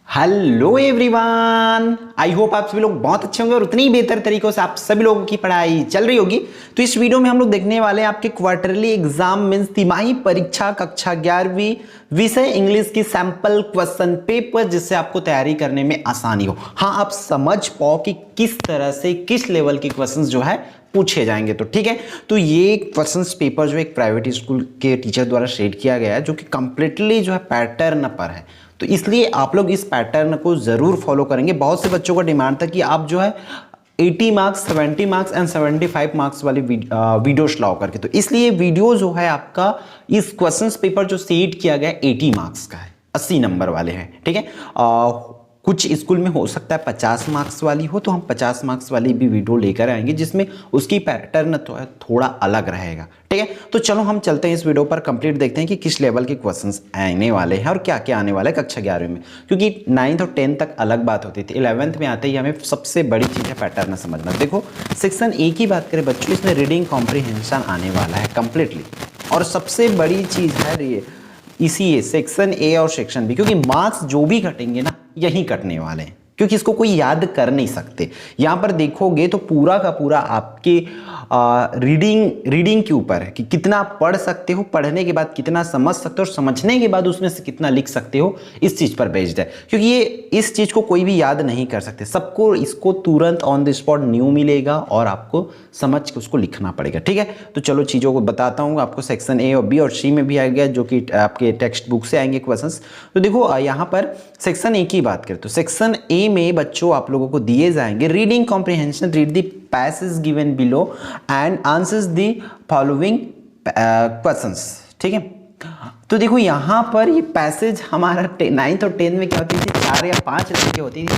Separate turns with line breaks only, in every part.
Hello everyone, I hope आप सभी लोग बहुत अच्छे होंगे और उतनी ही बेहतर तरीकों से आप सभी लोगों की पढ़ाई चल रही होगी। तो इस वीडियो में हम लोग देखने वाले हैं आपके क्वार्टरली एग्जाम मींस तिमाही परीक्षा कक्षा 11वीं विषय इंग्लिश की सैंपल क्वेश्चन पेपर, जिससे आपको तैयारी करने में आसानी हो। हाँ, आप समझ पाओ कि किस तरह से किस लेवल के क्वेश्चंस जो है पूछे जाएंगे। तो ठीक है, तो ये क्वेश्चंस पेपर जो एक प्राइवेट स्कूल के टीचर द्वारा शेड किया गया है, जो कि कंप्लीटली जो है पैटर्न पर है। तो इसलिए आप लोग इस पैटर्न को जरूर फॉलो करेंगे। बहुत से बच्चों का डिमांड था कि आप जो है 80 मार्क्स, 70 मार्क्स एंड 75 मार्क्स वाली वीडियोस लाओ करके। तो इसलिए वीडियो जो है आपका इस क्वेश्चंस पेपर जो सेट किया गया 80 मार्क्स का है, 80 नंबर वाले हैं। ठीक है, कुछ स्कूल में हो सकता है 50 मार्क्स वाली हो, तो हम 50 मार्क्स वाली भी वीडियो लेकर आएंगे जिसमें उसकी पैटर्न तो है थोड़ा अलग रहेगा। ठीक है, तो चलो हम चलते हैं इस वीडियो पर, कंप्लीट देखते हैं कि किस लेवल के क्वेश्चंस आने वाले हैं और क्या क्या आने वाला है कक्षा 11वीं में। क्योंकि 9th और 10th तक अलग बात होती थी, 11th में आते ही हमें सबसे बड़ी चीज़ है पैटर्न समझना। देखो सेक्शन ए की बात करें बच्चों, इसमें रीडिंग कॉम्प्रिहेंशन आने वाला है कंप्लीटली, और सबसे बड़ी चीज़ है ये इसी सेक्शन ए और सेक्शन बी, क्योंकि मार्क्स जो भी घटेंगे ना यही कटने वाले हैं, क्योंकि इसको कोई याद कर नहीं सकते। यहां पर देखोगे तो पूरा का पूरा आपके रीडिंग के ऊपर है कि कितना पढ़ सकते हो, पढ़ने के बाद कितना समझ सकते हो, और समझने के बाद उसमें से कितना लिख सकते हो, इस चीज पर बेस्ड है। क्योंकि ये इस चीज को कोई भी याद नहीं कर सकते, सबको इसको तुरंत ऑन द स्पॉट न्यू मिलेगा और आपको समझ के उसको लिखना पड़ेगा। ठीक है, तो चलो चीजों को बताता हूँ आपको। सेक्शन ए और बी और सी में भी आएगा, जो कि आपके टेक्स्ट बुक से आएंगे क्वेश्चंस। तो देखो यहाँ पर सेक्शन ए की बात करें तो सेक्शन ए में बच्चों आप लोगों को दिए जाएंगे reading comprehension, read the passage given below and answers the following questions. ठीक है, तो देखो यहाँ पर ये पैसेज हमारा 9th और 10th में क्या होती थी, 4 या 5 लाइन की होती थी,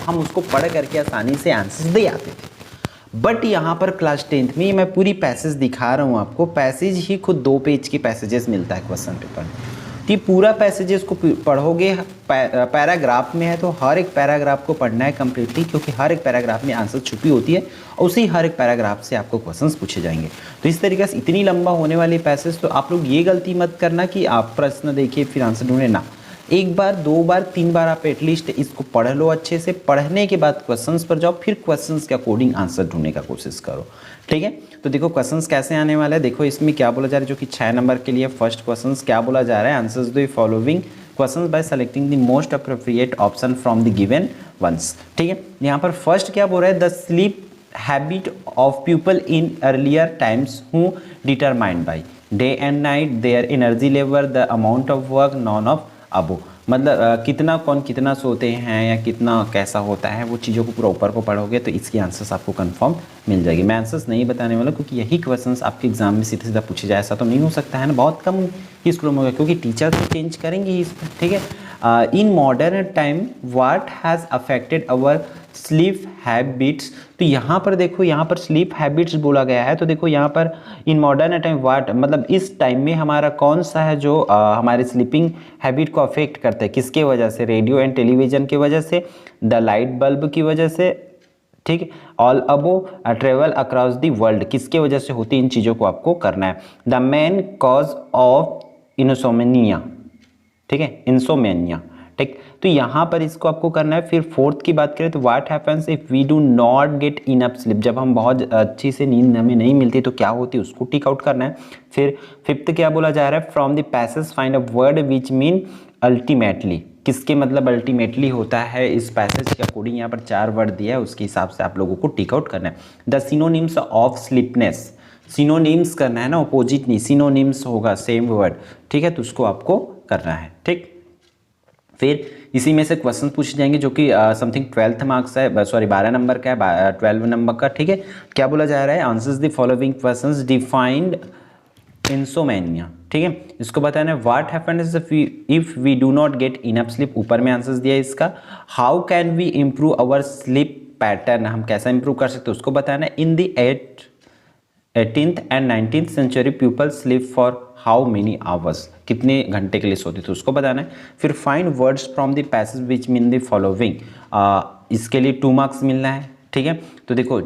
हम उसको पढ़ करके आसानी से आंसर्स दे आते थे। बट यहाँ पर क्लास 10th में मैं पूरी पैसेज दिखा रहा हूँ आपको, पैसेज ही खुद 2 पेज की पैसेजेस मिलता है क्वेश्चन पेपर में। तो ये पूरा पैसेजेस को पढ़ोगे, पैराग्राफ में है तो हर एक पैराग्राफ को पढ़ना है कंप्लीटली, क्योंकि हर एक पैराग्राफ में आंसर छुपी होती है और उसी हर एक पैराग्राफ से आपको क्वेश्चंस पूछे जाएंगे। तो इस तरीके से इतनी लंबा होने वाली पैसेज, तो आप लोग ये गलती मत करना कि आप प्रश्न देखिए फिर आंसर ढूंढे ना। एक बार, 2 बार, 3 बार आप एटलीस्ट इसको पढ़ लो अच्छे से, पढ़ने के बाद क्वेश्चंस पर जाओ, फिर क्वेश्चंस के अकॉर्डिंग आंसर ढूंढने का कोशिश करो। ठीक है, तो देखो क्वेश्चंस कैसे आने वाला है। देखो इसमें क्या बोला जा रहा है, जो कि 6 नंबर के लिए फर्स्ट क्वेश्चंस क्या बोला जा रहा है, answers the following questions by selecting the most appropriate option from the given ones. ठीक है, यहाँ पर फर्स्ट क्या बोल रहा है, the sleep habit of people in earlier times who determined by day and night their energy level the amount of work none of above. मतलब कितना कौन कितना सोते हैं या कितना कैसा होता है, वो चीज़ों को पूरा ऊपर को पढ़ोगे तो इसकी आंसर्स आपको कंफर्म मिल जाएगी। मैं आंसर्स नहीं बताने वाला, क्योंकि यही क्वेश्चंस आपके एग्जाम में सीधा सीधा पूछे जाए, ऐसा तो नहीं हो सकता है ना, बहुत कम ही स्कूलों में होगा, क्योंकि टीचर तो चेंज करेंगे ही इसमें। ठीक है, in modern time what has affected our sleep habits. तो यहाँ पर देखो, यहाँ पर स्लीप हैबिट्स बोला गया है, तो देखो यहाँ पर इन मॉडर्न टाइम व्हाट, मतलब इस टाइम में हमारा कौन सा है जो हमारे स्लीपिंग हैबिट को अफेक्ट करता है, किसके वजह से, रेडियो एंड टेलीविजन की वजह से, द लाइट बल्ब की वजह से। ठीक है, all above travel across the world, किसके वजह से होती है, इन चीज़ों को आपको करना है। द मेन कॉज ऑफ इनसोमेनिया, ठीक है, इंसोमेनिया। ठीक, तो यहाँ पर इसको आपको करना है। फिर फोर्थ की बात करें तो what happens if we do not get enough sleep, जब हम बहुत अच्छी से नींद हमें नहीं मिलती तो क्या होती है, उसको टिक आउट करना है। फिर फिफ्थ क्या बोला जा रहा है, from the passage find a word which mean ultimately, किसके मतलब अल्टीमेटली होता है, इस पैसेज के अकॉर्डिंग यहाँ पर 4 वर्ड दिया है, उसके हिसाब से आप लोगों को टिक आउट करना है। The synonyms of sleepiness, synonyms करना है ना, अपोजिट नहीं, सिनोनिम्स होगा सेम वर्ड। ठीक है, तो उसको आपको करना है। ठीक, फिर इसी में से क्वेश्चन पूछे जाएंगे, जो कि समथिंग 12th मार्क्स है, सॉरी 12 नंबर का है, 12 नंबर का। ठीक है, क्या बोला जा रहा है, answers the following questions defined insomnia. ठीक है, इसको बताना है। What happens if we do not get enough sleep, ऊपर में आंसर्स दिया है इसका। How can we improve our sleep pattern, हम कैसा इंप्रूव कर सकते हैं उसको बताना है। In the 18th and 19th century people sleep for how many hours, कितने घंटे के लिए सोते थे उसको बताना है। फिर find words from the passage which mean the following, इसके लिए 2 मार्क्स मिलना है। ठीक है, तो देखो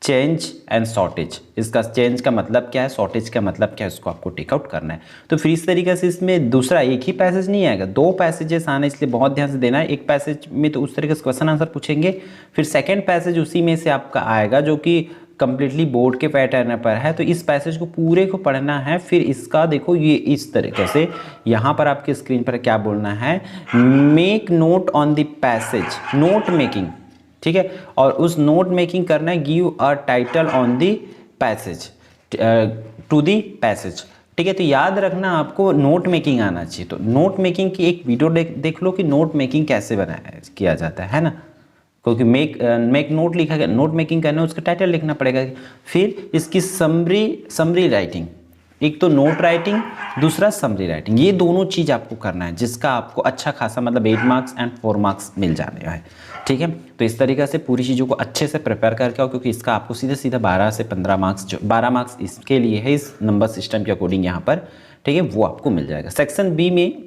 चेंज एंड शॉर्टेज। इसका चेंज का मतलब क्या है, शॉर्टेज का मतलब क्या है, इसको आपको टेकआउट करना है। तो फिर इस तरीके से इसमें दूसरा एक ही पैसेज नहीं आएगा, 2 पैसेजेस आना, इसलिए बहुत ध्यान से देना है। एक पैसेज में तो उस तरीके से क्वेश्चन आंसर पूछेंगे, फिर सेकेंड पैसेज उसी में से आपका आएगा जो कि कंप्लीटली बोर्ड के पैटर्न पर है। तो इस पैसेज को पूरे को पढ़ना है। फिर इसका देखो ये इस तरीके से यहाँ पर आपके स्क्रीन पर क्या बोलना है, make note on the passage, note making, ठीक है। और उस नोट मेकिंग करना है, give a title on the passage, to the passage, ठीक है। तो याद रखना आपको नोट मेकिंग आना चाहिए। तो नोट मेकिंग की एक वीडियो देख लो कि नोट मेकिंग कैसे बनाया किया जाता है ना, क्योंकि मेक नोट लिखा गया, नोट मेकिंग करना है, उसका टाइटल लिखना पड़ेगा। फिर इसकी समरी राइटिंग, एक तो नोट राइटिंग, दूसरा समरी राइटिंग, ये दोनों चीज़ आपको करना है, जिसका आपको अच्छा खासा मतलब 8 मार्क्स एंड 4 मार्क्स मिल जाने हैं, ठीक है। तो इस तरीके से पूरी चीज़ों को अच्छे से प्रिपेयर करके आओ, क्योंकि इसका आपको सीधा 12 से 15 मार्क्स, जो 12 मार्क्स इसके लिए है इस नंबर सिस्टम के अकॉर्डिंग यहाँ पर, ठीक है, वो आपको मिल जाएगा। सेक्शन बी में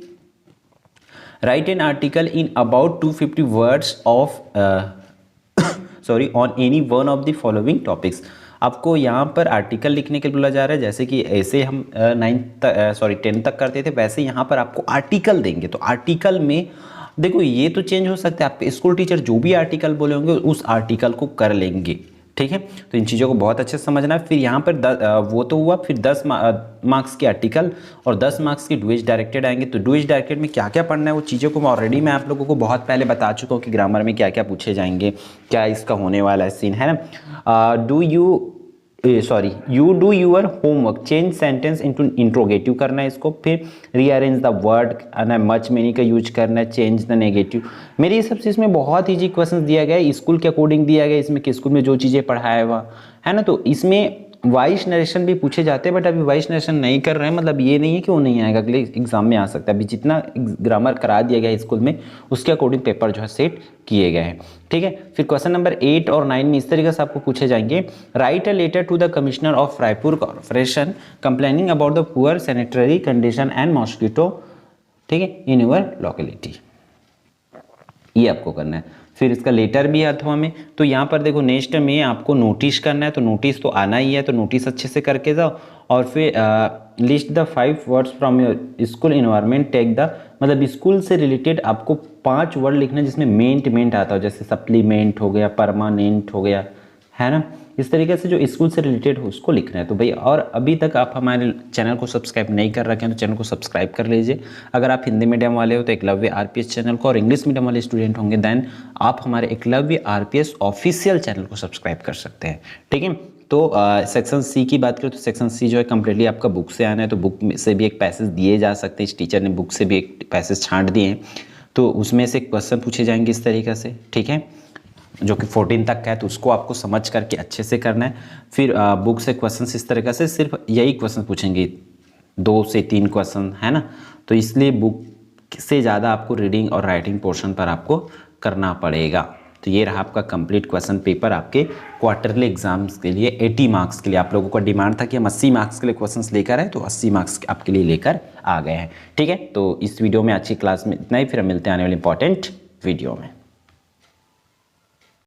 right an article in about 250 words of sorry on any one of the following topics. आपको यहाँ पर आर्टिकल लिखने के लिए बोला जा रहा है, जैसे कि ऐसे हम 10 तक करते थे, वैसे यहाँ पर आपको आर्टिकल देंगे। तो आर्टिकल में देखो ये तो चेंज हो सकता है, आपके स्कूल टीचर जो भी आर्टिकल बोले होंगे उस आर्टिकल को कर लेंगे, ठीक है। तो इन चीज़ों को बहुत अच्छे से समझना है। फिर यहाँ पर वो तो हुआ, फिर 10 मार्क्स के आर्टिकल और 10 मार्क्स की डुएज डायरेक्टेड आएंगे। तो डुएज डायरेक्टेड में क्या क्या पढ़ना है वो चीज़ों को ऑलरेडी मैं आप लोगों को बहुत पहले बता चुका हूँ कि ग्रामर में क्या क्या पूछे जाएंगे, क्या इसका होने वाला है सीन, है ना। You do your homework, change sentence into interrogative करना है इसको। फिर rearrange the word, much many का यूज करना है, चेंज द नेगेटिव। मेरे हिसाब से इसमें बहुत ईजी क्वेश्चन दिया गया है, स्कूल के अकॉर्डिंग दिया गया है, इसमें कि स्कूल में जो चीज़ें पढ़ाया हुआ है ना। तो इसमें वॉइस नरेशन भी पूछे जाते हैं, बट अभी वॉइस नरेशन नहीं कर रहे हैं, मतलब ये नहीं है कि वो नहीं आएगा, अगले एग्जाम में आ सकता है। अभी जितना ग्रामर करा दिया गया है स्कूल में उसके अकॉर्डिंग पेपर जो है सेट किए गए हैं, ठीक है। फिर क्वेश्चन नंबर 8 और 9 में इस तरीके से आपको पूछे जाएंगे, write a letter to the commissioner of Raipur corporation complaining about the poor sanitary condition and mosquito, ठीक है, इन योर लोकेलिटी। ये आपको करना है। फिर इसका लेटर भी है अथवा में। तो यहाँ पर देखो नेक्स्ट में आपको नोटिस करना है, तो नोटिस तो आना ही है, तो नोटिस अच्छे से करके जाओ। और फिर list the 5 words from your school environment, take the, मतलब स्कूल से रिलेटेड आपको 5 वर्ड लिखना है जिसमें मेंट आता हो, जैसे सप्लीमेंट हो गया, परमानेंट हो गया, है ना। इस तरीके से जो स्कूल से रिलेटेड हो उसको लिखना है। तो भाई, और अभी तक आप हमारे चैनल को सब्सक्राइब नहीं कर रखे हैं तो चैनल को सब्सक्राइब कर लीजिए। अगर आप हिंदी मीडियम वाले हो तो एकलव्य आरपीएस चैनल को, और इंग्लिश मीडियम वाले स्टूडेंट होंगे देन आप हमारे एकलव्य आरपीएस ऑफिशियल चैनल को सब्सक्राइब कर सकते हैं, ठीक है। तो सेक्शन सी की बात करें तो सेक्शन सी जो है कम्प्लीटली आपका बुक से आना है। तो बुक से भी एक पैसेज दिए जा सकते हैं, इस टीचर ने बुक से भी एक पैसेज छांट दिए हैं, तो उसमें से क्वेश्चन पूछे जाएंगे इस तरीके से, ठीक है, जो कि 14 तक का है। तो उसको आपको समझ करके अच्छे से करना है। फिर बुक से क्वेश्चन इस तरीके से सिर्फ यही क्वेश्चन पूछेंगे, 2 से 3 क्वेश्चन, है ना। तो इसलिए बुक से ज़्यादा आपको रीडिंग और राइटिंग पोर्शन पर आपको करना पड़ेगा। तो ये रहा आपका कंप्लीट क्वेश्चन पेपर आपके क्वार्टरली एग्जाम्स के लिए 80 मार्क्स के लिए। आप लोगों का डिमांड था कि हम 80 मार्क्स के लिए क्वेश्चंस लेकर आए, तो 80 मार्क्स आपके लिए लेकर आ गए हैं, ठीक है। तो इस वीडियो में, आज की क्लास में इतना ही, फिर हम मिलते हैं आने वाले इंपॉर्टेंट वीडियो में।